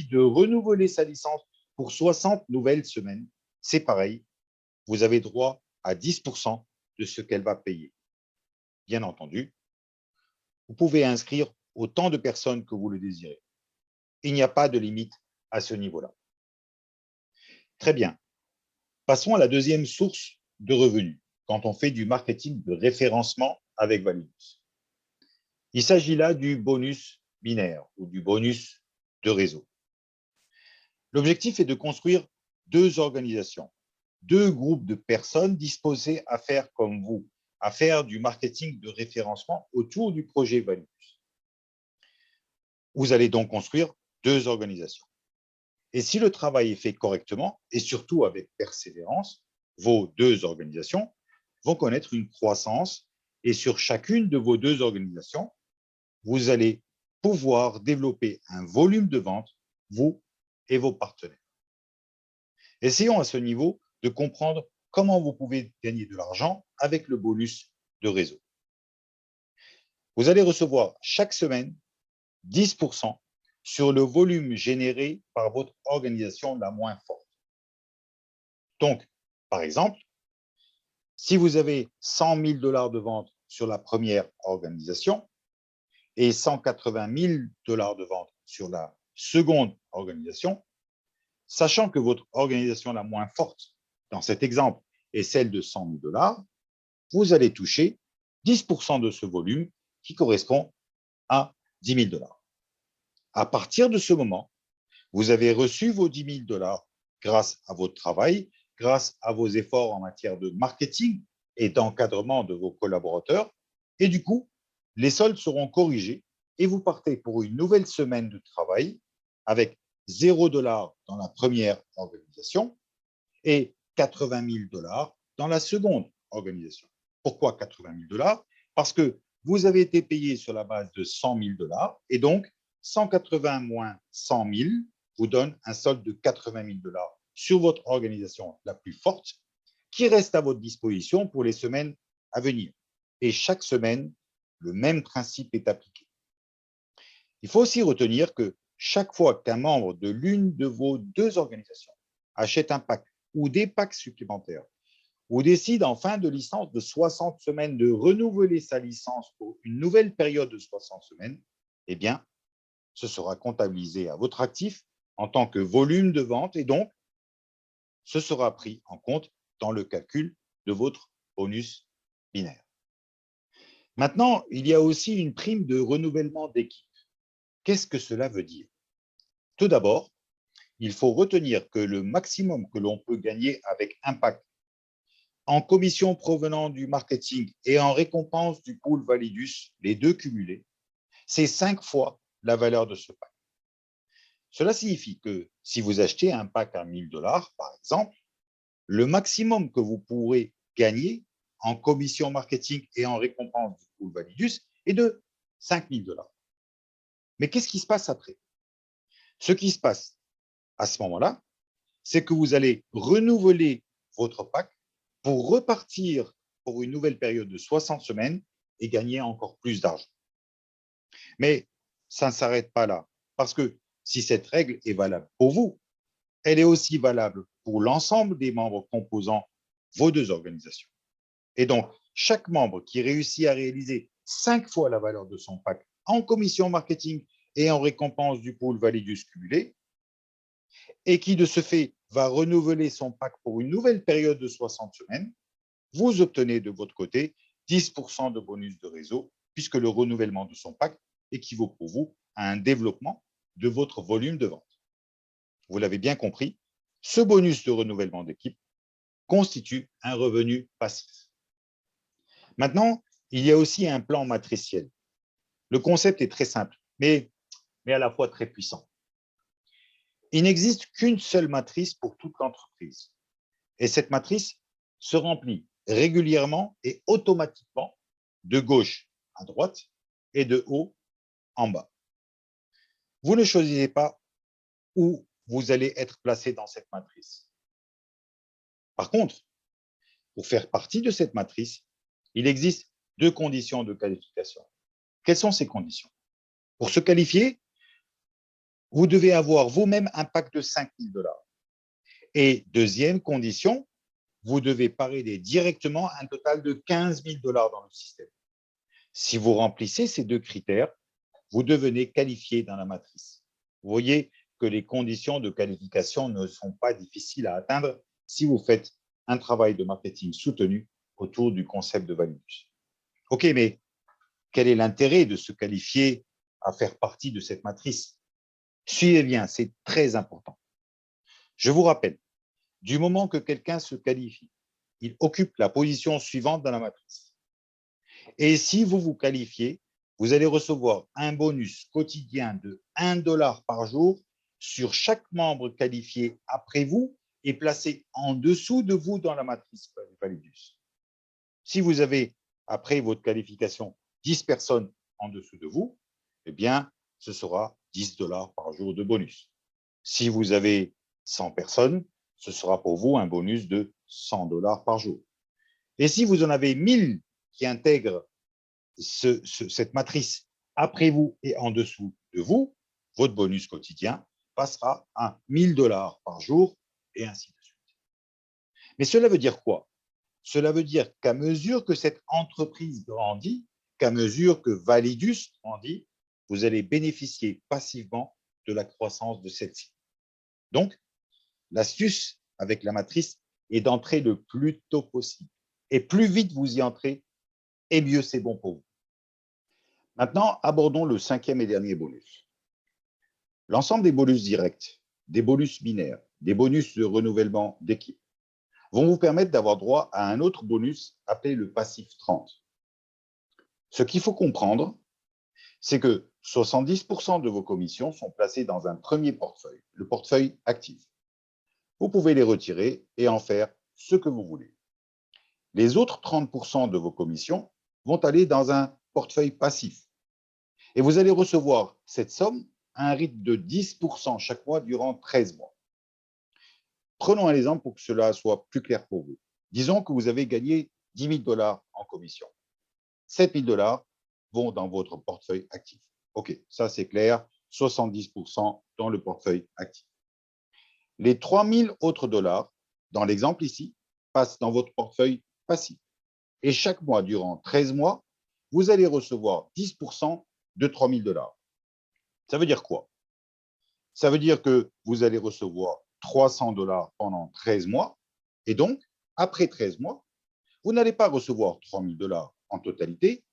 de renouveler sa licence pour 60 nouvelles semaines, c'est pareil, vous avez droit à 10% de ce qu'elle va payer. Bien entendu, vous pouvez inscrire autant de personnes que vous le désirez. Il n'y a pas de limite à ce niveau-là. Très bien. Passons à la deuxième source de revenus quand on fait du marketing de référencement avec Validus. Il s'agit là du bonus binaire ou du bonus de réseau. L'objectif est de construire deux organisations, deux groupes de personnes disposées à faire comme vous, à faire du marketing de référencement autour du projet Validus. Vous allez donc construire deux organisations. Et si le travail est fait correctement, et surtout avec persévérance, vos deux organisations vont connaître une croissance, et sur chacune de vos deux organisations, vous allez pouvoir développer un volume de vente, vous et vos partenaires. Essayons à ce niveau de comprendre comment vous pouvez gagner de l'argent avec le bonus de réseau. Vous allez recevoir chaque semaine 10% sur le volume généré par votre organisation la moins forte. Donc, par exemple, si vous avez 100 000 $ de vente sur la première organisation et 180 000 $ de vente sur la seconde organisation, sachant que votre organisation la moins forte dans cet exemple est celle de 100 000 $, vous allez toucher 10% de ce volume qui correspond à 10 000 $. À partir de ce moment, vous avez reçu vos 10 000 $ grâce à votre travail, grâce à vos efforts en matière de marketing et d'encadrement de vos collaborateurs. Et du coup, les soldes seront corrigés et vous partez pour une nouvelle semaine de travail avec 0 $ dans la première organisation et 80 000 $ dans la seconde organisation. Pourquoi 80 000 $? Parce que vous avez été payé sur la base de 100 000 $ et donc 180 moins 100 000 vous donne un solde de 80 000 $ sur votre organisation la plus forte qui reste à votre disposition pour les semaines à venir. Et chaque semaine, le même principe est appliqué. Il faut aussi retenir que chaque fois qu'un membre de l'une de vos deux organisations achète un pack ou des packs supplémentaires ou décide en fin de licence de 60 semaines de renouveler sa licence pour une nouvelle période de 60 semaines, eh bien, ce sera comptabilisé à votre actif en tant que volume de vente et donc, ce sera pris en compte dans le calcul de votre bonus binaire. Maintenant, il y a aussi une prime de renouvellement d'équipe. Qu'est-ce que cela veut dire? Tout d'abord, il faut retenir que le maximum que l'on peut gagner avec Impact en commission provenant du marketing et en récompense du pool Validus, les deux cumulés, c'est 5 fois la valeur de ce pack. Cela signifie que si vous achetez un pack à 1 000 $, par exemple, le maximum que vous pourrez gagner en commission marketing et en récompense du pool Validus est de 5 000 $. Mais qu'est-ce qui se passe après? Ce qui se passe à ce moment-là, c'est que vous allez renouveler votre pack pour repartir pour une nouvelle période de 60 semaines et gagner encore plus d'argent. Mais ça ne s'arrête pas là, parce que si cette règle est valable pour vous, elle est aussi valable pour l'ensemble des membres composant vos deux organisations. Et donc, chaque membre qui réussit à réaliser 5 fois la valeur de son pack en commission marketing et en récompense du pool Validus cumulé, et qui de ce fait va renouveler son pack pour une nouvelle période de 60 semaines, vous obtenez de votre côté 10% de bonus de réseau, puisque le renouvellement de son pack équivaut pour vous à un développement de votre volume de vente. Vous l'avez bien compris, ce bonus de renouvellement d'équipe constitue un revenu passif. Maintenant, il y a aussi un plan matriciel. Le concept est très simple, mais à la fois très puissant. Il n'existe qu'une seule matrice pour toute l'entreprise. Et cette matrice se remplit régulièrement et automatiquement de gauche à droite et de haut en bas. Vous ne choisissez pas où vous allez être placé dans cette matrice. Par contre, pour faire partie de cette matrice, il existe deux conditions de qualification. Quelles sont ces conditions? Pour se qualifier, vous devez avoir vous-même un pack de 5 000 $. Et deuxième condition, vous devez parrainer directement un total de 15 000 $ dans le système. Si vous remplissez ces deux critères, vous devenez qualifié dans la matrice. Vous voyez que les conditions de qualification ne sont pas difficiles à atteindre si vous faites un travail de marketing soutenu autour du concept de Validus. OK, mais quel est l'intérêt de se qualifier à faire partie de cette matrice? Suivez bien, c'est très important. Je vous rappelle, du moment que quelqu'un se qualifie, il occupe la position suivante dans la matrice. Et si vous vous qualifiez, vous allez recevoir un bonus quotidien de 1 $ par jour sur chaque membre qualifié après vous et placé en dessous de vous dans la matrice Validus. Si vous avez, après votre qualification, 10 personnes en dessous de vous, eh bien, ce sera 10 $ par jour de bonus. Si vous avez 100 personnes, ce sera pour vous un bonus de 100 $ par jour. Et si vous en avez 1000 qui intègrent cette matrice après vous et en dessous de vous, votre bonus quotidien passera à 1 000 $ par jour et ainsi de suite. Mais cela veut dire quoi? Cela veut dire qu'à mesure que cette entreprise grandit, qu'à mesure que Validus grandit, vous allez bénéficier passivement de la croissance de celle-ci. Donc, l'astuce avec la matrice est d'entrer le plus tôt possible. Et plus vite vous y entrez, et mieux c'est bon pour vous. Maintenant, abordons le cinquième et dernier bonus. L'ensemble des bonus directs, des bonus binaires, des bonus de renouvellement d'équipe vont vous permettre d'avoir droit à un autre bonus appelé le passif 30. Ce qu'il faut comprendre, c'est que 70% de vos commissions sont placées dans un premier portefeuille, le portefeuille actif. Vous pouvez les retirer et en faire ce que vous voulez. Les autres 30% de vos commissions vont aller dans un portefeuille passif. Et vous allez recevoir cette somme à un rythme de 10% chaque mois durant 13 mois. Prenons un exemple pour que cela soit plus clair pour vous. Disons que vous avez gagné 10 000 $ en commission. 7 000 $ vont dans votre portefeuille actif. OK, ça c'est clair, 70% dans le portefeuille actif. Les 3 000 autres dollars, dans l'exemple ici, passent dans votre portefeuille passif. Et chaque mois, durant 13 mois, vous allez recevoir 10% de 3 000 $. Ça veut dire quoi? Ça veut dire que vous allez recevoir 300 $ pendant 13 mois. Et donc, après 13 mois, vous n'allez pas recevoir 3 000 $ en totalité,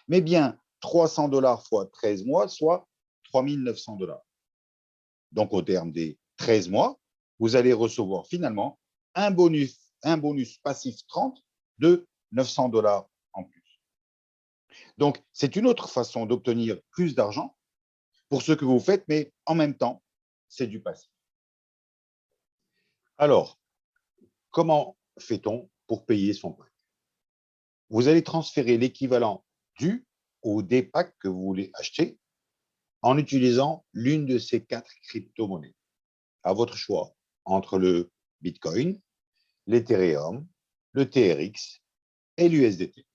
mais bien 300 $ fois 13 mois, soit 3 900 $. Donc, au terme des 13 mois, vous allez recevoir finalement un bonus passif 30 de 900 $ en plus. Donc, c'est une autre façon d'obtenir plus d'argent pour ce que vous faites, mais en même temps, c'est du passif. Alors, comment fait-on pour payer son pack? Vous allez transférer l'équivalent du ou des packs que vous voulez acheter en utilisant l'une de ces 4 crypto-monnaies, à votre choix, entre le Bitcoin, l'Ethereum, le TRX et l'USDT.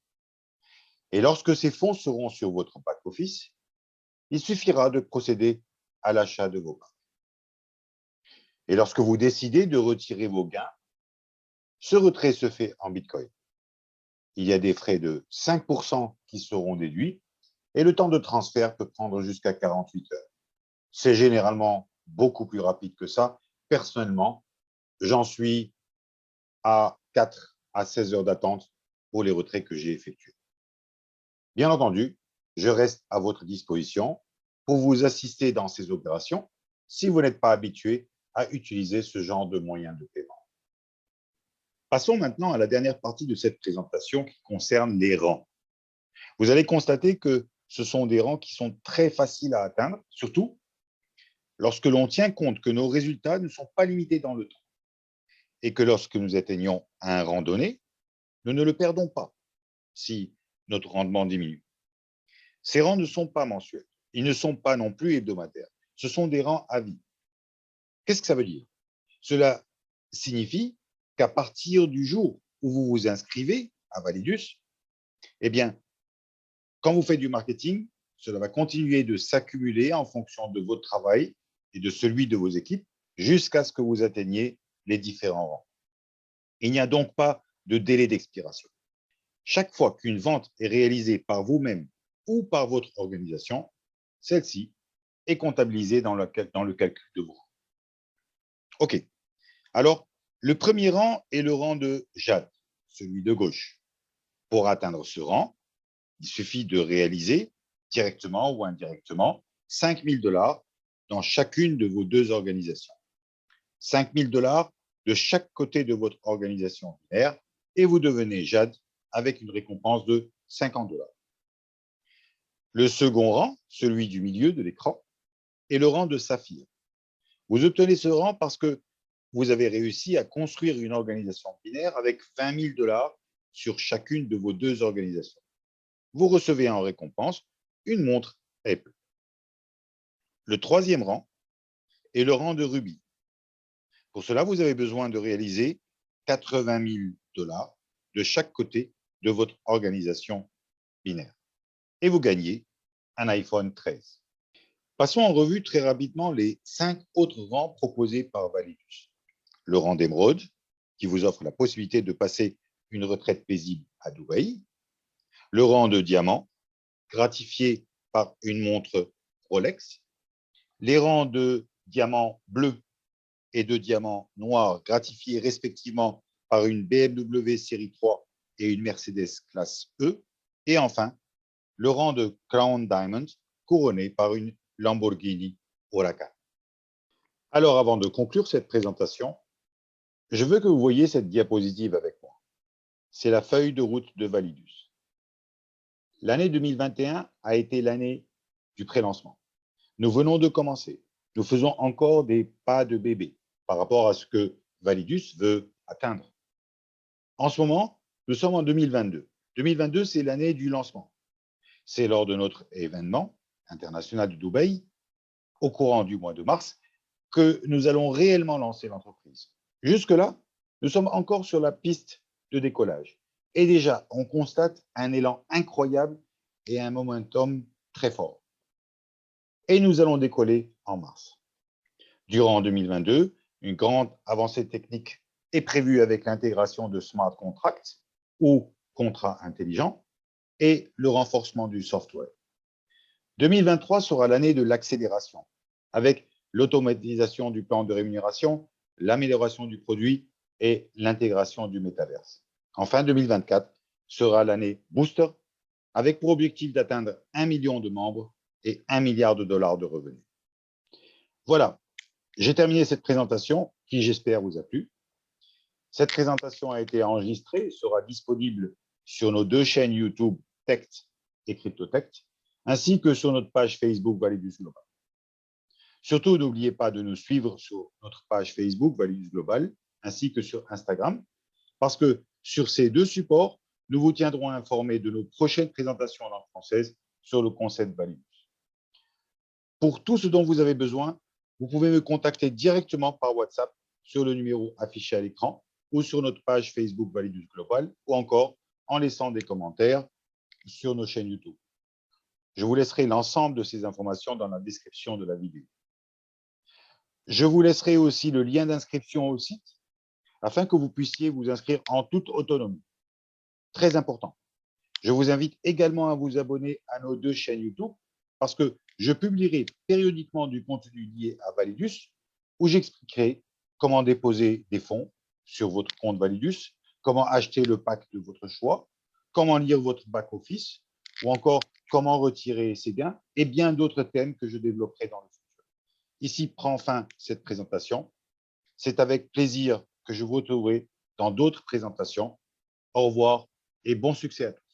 Et lorsque ces fonds seront sur votre back-office, il suffira de procéder à l'achat de vos packs. Et lorsque vous décidez de retirer vos gains, ce retrait se fait en Bitcoin. Il y a des frais de 5% qui seront déduits et le temps de transfert peut prendre jusqu'à 48 heures. C'est généralement beaucoup plus rapide que ça. Personnellement, j'en suis à 4 à 16 heures d'attente pour les retraits que j'ai effectués. Bien entendu, je reste à votre disposition pour vous assister dans ces opérations si vous n'êtes pas habitué à utiliser ce genre de moyens de paiement. Passons maintenant à la dernière partie de cette présentation qui concerne les rangs. Vous allez constater que ce sont des rangs qui sont très faciles à atteindre, surtout lorsque l'on tient compte que nos résultats ne sont pas limités dans le temps et que lorsque nous atteignons un rang donné, nous ne le perdons pas si notre rendement diminue. Ces rangs ne sont pas mensuels, ils ne sont pas non plus hebdomadaires, ce sont des rangs à vie. Qu'est-ce que ça veut dire? Cela signifie qu'à partir du jour où vous vous inscrivez à Validus, eh bien, quand vous faites du marketing, cela va continuer de s'accumuler en fonction de votre travail et de celui de vos équipes jusqu'à ce que vous atteigniez les différents rangs. Il n'y a donc pas de délai d'expiration. Chaque fois qu'une vente est réalisée par vous-même ou par votre organisation, celle-ci est comptabilisée dans le calcul de vos rangs. OK. Alors, le premier rang est le rang de Jade, celui de gauche. Pour atteindre ce rang, il suffit de réaliser, directement ou indirectement, 5 000 $ dans chacune de vos deux organisations. 5 000 $ de chaque côté de votre organisation binaire et vous devenez Jade avec une récompense de 50 $. Le second rang, celui du milieu de l'écran, est le rang de Saphir. Vous obtenez ce rang parce que vous avez réussi à construire une organisation binaire avec 20 000 $ sur chacune de vos deux organisations. Vous recevez en récompense une montre Apple. Le troisième rang est le rang de Ruby. Pour cela, vous avez besoin de réaliser 80 000 $ de chaque côté de votre organisation binaire. Et vous gagnez un iPhone 13. Passons en revue très rapidement les 5 autres rangs proposés par Validus. Le rang d'émeraude, qui vous offre la possibilité de passer une retraite paisible à Dubaï. Le rang de diamant, gratifié par une montre Rolex. Les rangs de diamant bleu et de diamant noir, gratifiés respectivement par une BMW série 3 et une Mercedes classe E. Et enfin, le rang de Crown Diamond, couronné par une Lamborghini Huracan. Alors, avant de conclure cette présentation, je veux que vous voyez cette diapositive avec moi. C'est la feuille de route de Validus. L'année 2021 a été l'année du pré-lancement. Nous venons de commencer. Nous faisons encore des pas de bébé par rapport à ce que Validus veut atteindre. En ce moment, nous sommes en 2022. 2022, c'est l'année du lancement. C'est lors de notre événement international de Dubaï, au courant du mois de mars, que nous allons réellement lancer l'entreprise. Jusque-là, nous sommes encore sur la piste de décollage. Et déjà, on constate un élan incroyable et un momentum très fort. Et nous allons décoller en mars. Durant 2022, une grande avancée technique est prévue avec l'intégration de smart contracts ou contrats intelligents et le renforcement du software. 2023 sera l'année de l'accélération avec l'automatisation du plan de rémunération, l'amélioration du produit et l'intégration du métaverse. Enfin, 2024 sera l'année booster avec pour objectif d'atteindre 1 million de membres et 1 milliard de dollars de revenus. Voilà, j'ai terminé cette présentation qui, j'espère, vous a plu. Cette présentation a été enregistrée et sera disponible sur nos deux chaînes YouTube, Tech et CryptoTech, ainsi que sur notre page Facebook Validus Global. Surtout, n'oubliez pas de nous suivre sur notre page Facebook Validus Global, ainsi que sur Instagram, parce que sur ces deux supports, nous vous tiendrons informés de nos prochaines présentations en langue française sur le concept Validus. Pour tout ce dont vous avez besoin, vous pouvez me contacter directement par WhatsApp sur le numéro affiché à l'écran ou sur notre page Facebook Validus Global ou encore en laissant des commentaires sur nos chaînes YouTube. Je vous laisserai l'ensemble de ces informations dans la description de la vidéo. Je vous laisserai aussi le lien d'inscription au site afin que vous puissiez vous inscrire en toute autonomie. Très important. Je vous invite également à vous abonner à nos deux chaînes YouTube parce que je publierai périodiquement du contenu lié à Validus où j'expliquerai comment déposer des fonds sur votre compte Validus, comment acheter le pack de votre choix, comment lire votre back-office ou encore comment retirer ses gains et bien d'autres thèmes que je développerai dans le futur. Ici prend fin cette présentation. C'est avec plaisir que je vous retrouverai dans d'autres présentations. Au revoir et bon succès à tous.